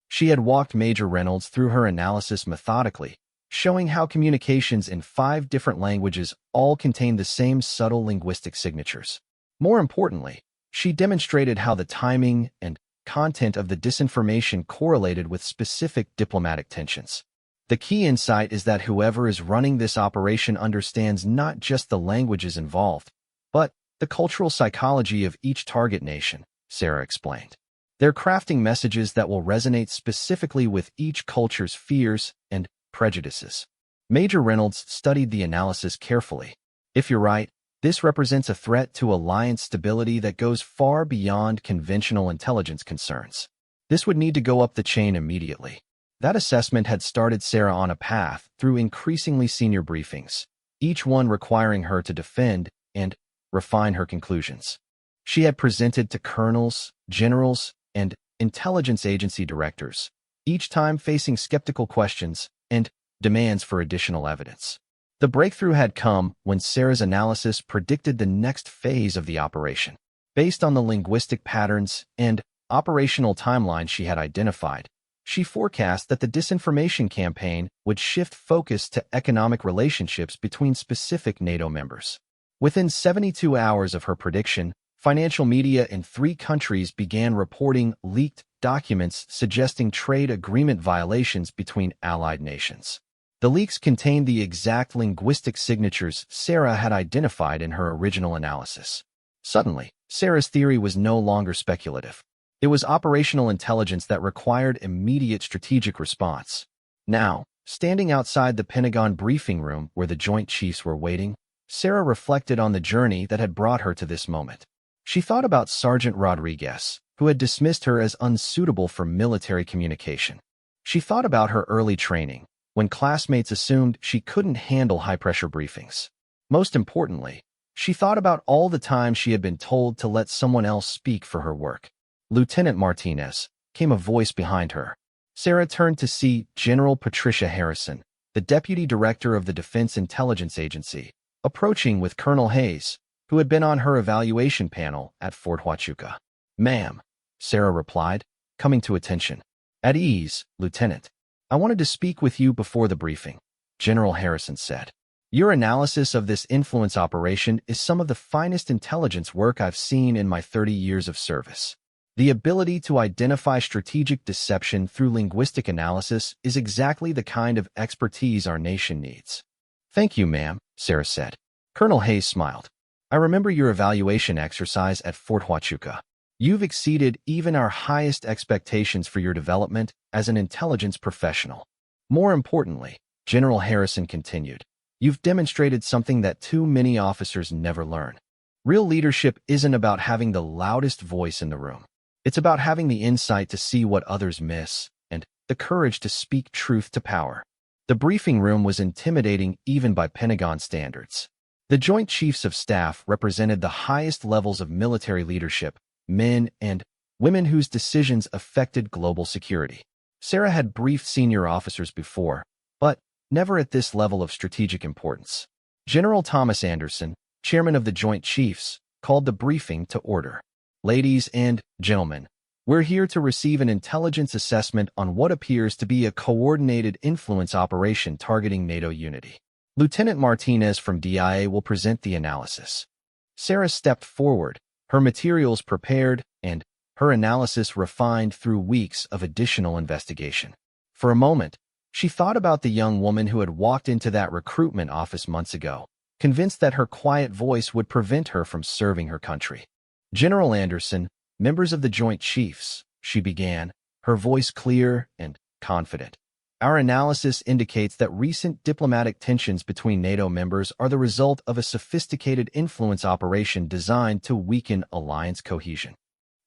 She had walked Major Reynolds through her analysis methodically, showing how communications in 5 different languages all contain the same subtle linguistic signatures. More importantly, she demonstrated how the timing and content of the disinformation correlated with specific diplomatic tensions. The key insight is that whoever is running this operation understands not just the languages involved, but the cultural psychology of each target nation, Sarah explained. They're crafting messages that will resonate specifically with each culture's fears and prejudices. Major Reynolds studied the analysis carefully. If you're right, this represents a threat to alliance stability that goes far beyond conventional intelligence concerns. This would need to go up the chain immediately. That assessment had started Sarah on a path through increasingly senior briefings, each one requiring her to defend and refine her conclusions. She had presented to colonels, generals, and intelligence agency directors, each time facing skeptical questions and demands for additional evidence. The breakthrough had come when Sarah's analysis predicted the next phase of the operation. Based on the linguistic patterns and operational timeline she had identified, she forecast that the disinformation campaign would shift focus to economic relationships between specific NATO members. Within 72 hours of her prediction, financial media in 3 countries began reporting leaked documents suggesting trade agreement violations between allied nations. The leaks contained the exact linguistic signatures Sarah had identified in her original analysis. Suddenly, Sarah's theory was no longer speculative. It was operational intelligence that required immediate strategic response. Now, standing outside the Pentagon briefing room where the Joint Chiefs were waiting, Sarah reflected on the journey that had brought her to this moment. She thought about Sergeant Rodriguez, who had dismissed her as unsuitable for military communication. She thought about her early training, when classmates assumed she couldn't handle high-pressure briefings. Most importantly, she thought about all the time she had been told to let someone else speak for her work. Lieutenant Martinez, came a voice behind her. Sarah turned to see General Patricia Harrison, the Deputy Director of the Defense Intelligence Agency, approaching with Colonel Hayes, who had been on her evaluation panel at Fort Huachuca. "Ma'am," Sarah replied, coming to attention. "At ease, Lieutenant. I wanted to speak with you before the briefing," General Harrison said. "Your analysis of this influence operation is some of the finest intelligence work I've seen in my 30 years of service. The ability to identify strategic deception through linguistic analysis is exactly the kind of expertise our nation needs." "Thank you, ma'am," Sarah said. Colonel Hayes smiled. "I remember your evaluation exercise at Fort Huachuca. You've exceeded even our highest expectations for your development as an intelligence professional. More importantly," General Harrison continued, "you've demonstrated something that too many officers never learn. Real leadership isn't about having the loudest voice in the room. It's about having the insight to see what others miss and the courage to speak truth to power." The briefing room was intimidating even by Pentagon standards. The Joint Chiefs of Staff represented the highest levels of military leadership, men and women whose decisions affected global security. Sarah had briefed senior officers before, but never at this level of strategic importance. General Thomas Anderson, chairman of the Joint Chiefs, called the briefing to order. "Ladies and gentlemen, we're here to receive an intelligence assessment on what appears to be a coordinated influence operation targeting NATO unity. Lieutenant Martinez from DIA will present the analysis." Sarah stepped forward, her materials prepared and her analysis refined through weeks of additional investigation. For a moment, she thought about the young woman who had walked into that recruitment office months ago, convinced that her quiet voice would prevent her from serving her country. "General Anderson, members of the Joint Chiefs," she began, her voice clear and confident. "Our analysis indicates that recent diplomatic tensions between NATO members are the result of a sophisticated influence operation designed to weaken alliance cohesion."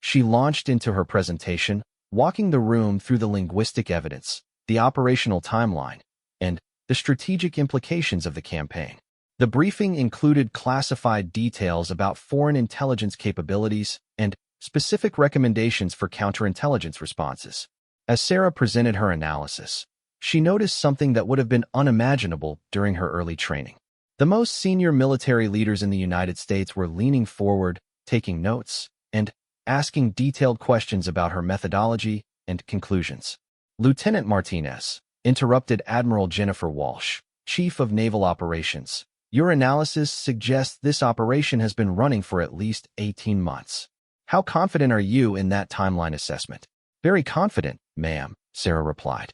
She launched into her presentation, walking the room through the linguistic evidence, the operational timeline, and the strategic implications of the campaign. The briefing included classified details about foreign intelligence capabilities and specific recommendations for counterintelligence responses. As Sarah presented her analysis, she noticed something that would have been unimaginable during her early training. The most senior military leaders in the United States were leaning forward, taking notes, and asking detailed questions about her methodology and conclusions. "Lieutenant Martinez," interrupted Admiral Jennifer Walsh, Chief of Naval Operations, "your analysis suggests this operation has been running for at least 18 months. How confident are you in that timeline assessment?" "Very confident, ma'am," Sarah replied.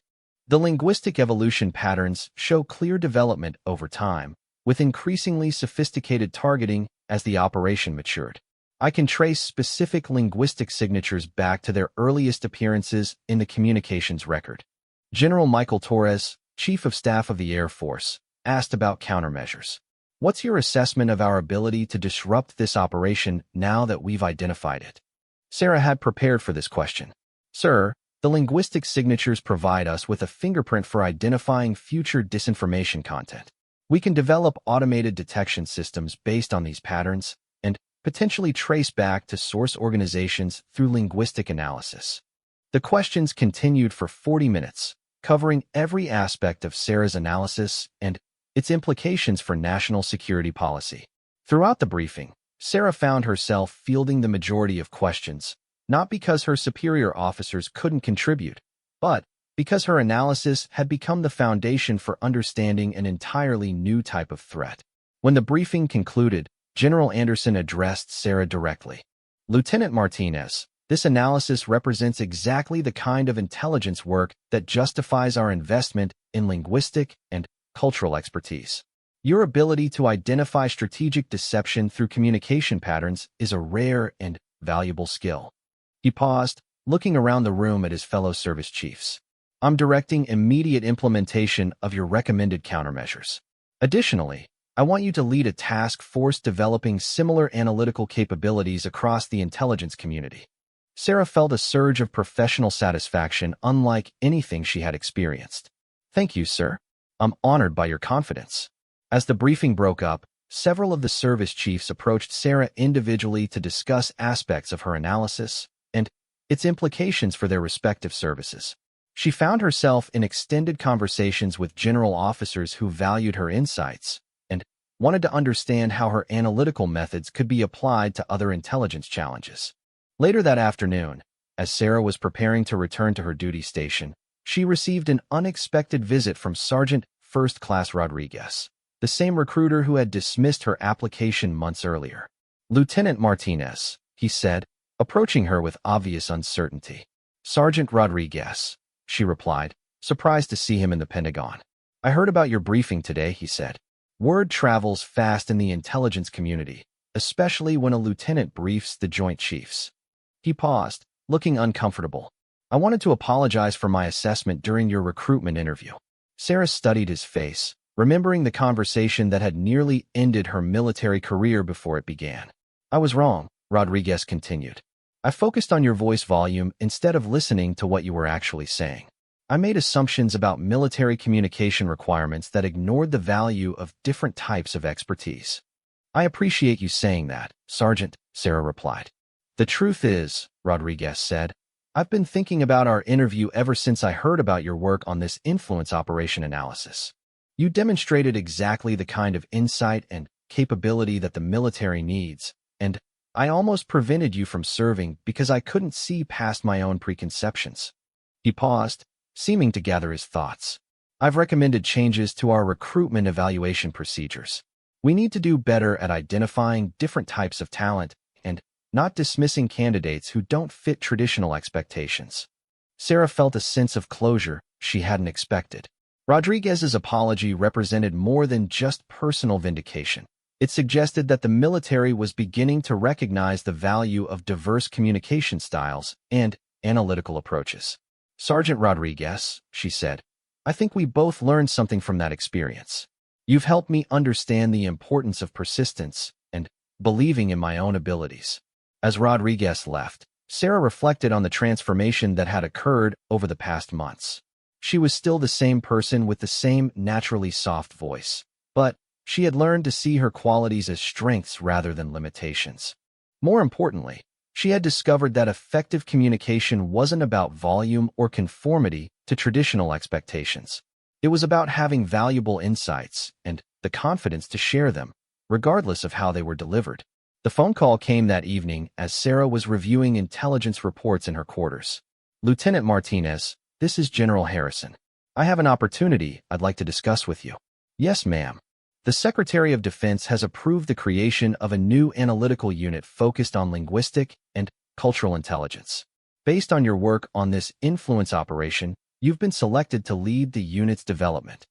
The linguistic evolution patterns show clear development over time, with increasingly sophisticated targeting as the operation matured. I can trace specific linguistic signatures back to their earliest appearances in the communications record. General Michael Torres, Chief of Staff of the Air Force, asked about countermeasures. What's your assessment of our ability to disrupt this operation now that we've identified it? Sarah had prepared for this question. Sir, the linguistic signatures provide us with a fingerprint for identifying future disinformation content. We can develop automated detection systems based on these patterns and potentially trace back to source organizations through linguistic analysis. The questions continued for 40 minutes, covering every aspect of Sarah's analysis and its implications for national security policy. Throughout the briefing, Sarah found herself fielding the majority of questions, not because her superior officers couldn't contribute, but because her analysis had become the foundation for understanding an entirely new type of threat. When the briefing concluded, General Anderson addressed Sarah directly. Lieutenant Martinez, this analysis represents exactly the kind of intelligence work that justifies our investment in linguistic and cultural expertise. Your ability to identify strategic deception through communication patterns is a rare and valuable skill. He paused, looking around the room at his fellow service chiefs. I'm directing immediate implementation of your recommended countermeasures. Additionally, I want you to lead a task force developing similar analytical capabilities across the intelligence community. Sarah felt a surge of professional satisfaction unlike anything she had experienced. Thank you, sir. I'm honored by your confidence. As the briefing broke up, several of the service chiefs approached Sarah individually to discuss aspects of her analysis and its implications for their respective services. She found herself in extended conversations with general officers who valued her insights and wanted to understand how her analytical methods could be applied to other intelligence challenges. Later that afternoon, as Sarah was preparing to return to her duty station, she received an unexpected visit from Sergeant First Class Rodriguez, the same recruiter who had dismissed her application months earlier. Lieutenant Martinez, he said, approaching her with obvious uncertainty. Sergeant Rodriguez, she replied, surprised to see him in the Pentagon. I heard about your briefing today, he said. Word travels fast in the intelligence community, especially when a lieutenant briefs the Joint Chiefs. He paused, looking uncomfortable. I wanted to apologize for my assessment during your recruitment interview. Sarah studied his face, remembering the conversation that had nearly ended her military career before it began. I was wrong, Rodriguez continued. I focused on your voice volume instead of listening to what you were actually saying. I made assumptions about military communication requirements that ignored the value of different types of expertise. I appreciate you saying that, Sergeant, Sarah replied. The truth is, Rodriguez said, I've been thinking about our interview ever since I heard about your work on this influence operation analysis. You demonstrated exactly the kind of insight and capability that the military needs, and I almost prevented you from serving because I couldn't see past my own preconceptions. He paused, seeming to gather his thoughts. I've recommended changes to our recruitment evaluation procedures. We need to do better at identifying different types of talent and not dismissing candidates who don't fit traditional expectations. Sarah felt a sense of closure she hadn't expected. Rodriguez's apology represented more than just personal vindication. It suggested that the military was beginning to recognize the value of diverse communication styles and analytical approaches. Sergeant Rodriguez, she said, I think we both learned something from that experience. You've helped me understand the importance of persistence and believing in my own abilities. As Rodriguez left, Sarah reflected on the transformation that had occurred over the past months. She was still the same person with the same naturally soft voice, but she had learned to see her qualities as strengths rather than limitations. More importantly, she had discovered that effective communication wasn't about volume or conformity to traditional expectations. It was about having valuable insights and the confidence to share them, regardless of how they were delivered. The phone call came that evening as Sarah was reviewing intelligence reports in her quarters. Lieutenant Martinez, this is General Harrison. I have an opportunity I'd like to discuss with you. Yes, ma'am. The Secretary of Defense has approved the creation of a new analytical unit focused on linguistic and cultural intelligence. Based on your work on this influence operation, you've been selected to lead the unit's development.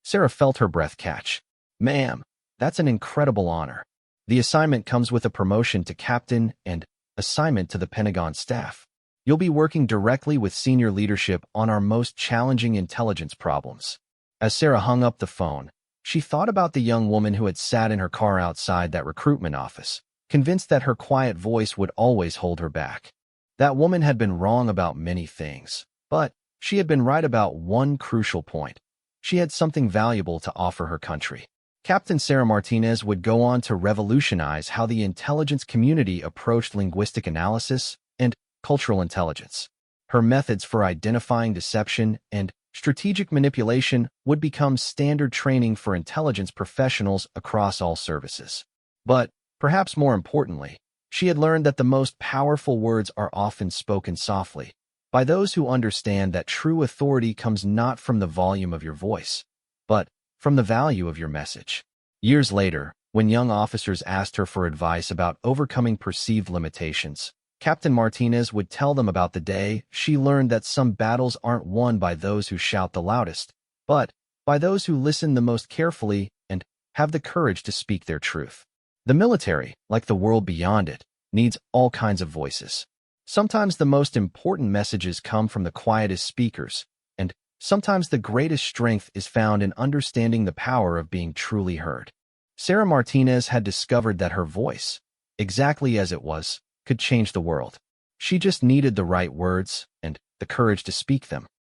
Sarah felt her breath catch. Ma'am, that's an incredible honor. The assignment comes with a promotion to captain and assignment to the Pentagon staff. You'll be working directly with senior leadership on our most challenging intelligence problems. As Sarah hung up the phone, she thought about the young woman who had sat in her car outside that recruitment office, convinced that her quiet voice would always hold her back. That woman had been wrong about many things, but she had been right about one crucial point. She had something valuable to offer her country. Captain Sarah Martinez would go on to revolutionize how the intelligence community approached linguistic analysis and cultural intelligence. Her methods for identifying deception and strategic manipulation would become standard training for intelligence professionals across all services. But, perhaps more importantly, she had learned that the most powerful words are often spoken softly, by those who understand that true authority comes not from the volume of your voice, but from the value of your message. Years later, when young officers asked her for advice about overcoming perceived limitations, Captain Martinez would tell them about the day she learned that some battles aren't won by those who shout the loudest, but by those who listen the most carefully and have the courage to speak their truth. The military, like the world beyond it, needs all kinds of voices. Sometimes the most important messages come from the quietest speakers, and sometimes the greatest strength is found in understanding the power of being truly heard. Sarah Martinez had discovered that her voice, exactly as it was, could change the world. She just needed the right words and the courage to speak them.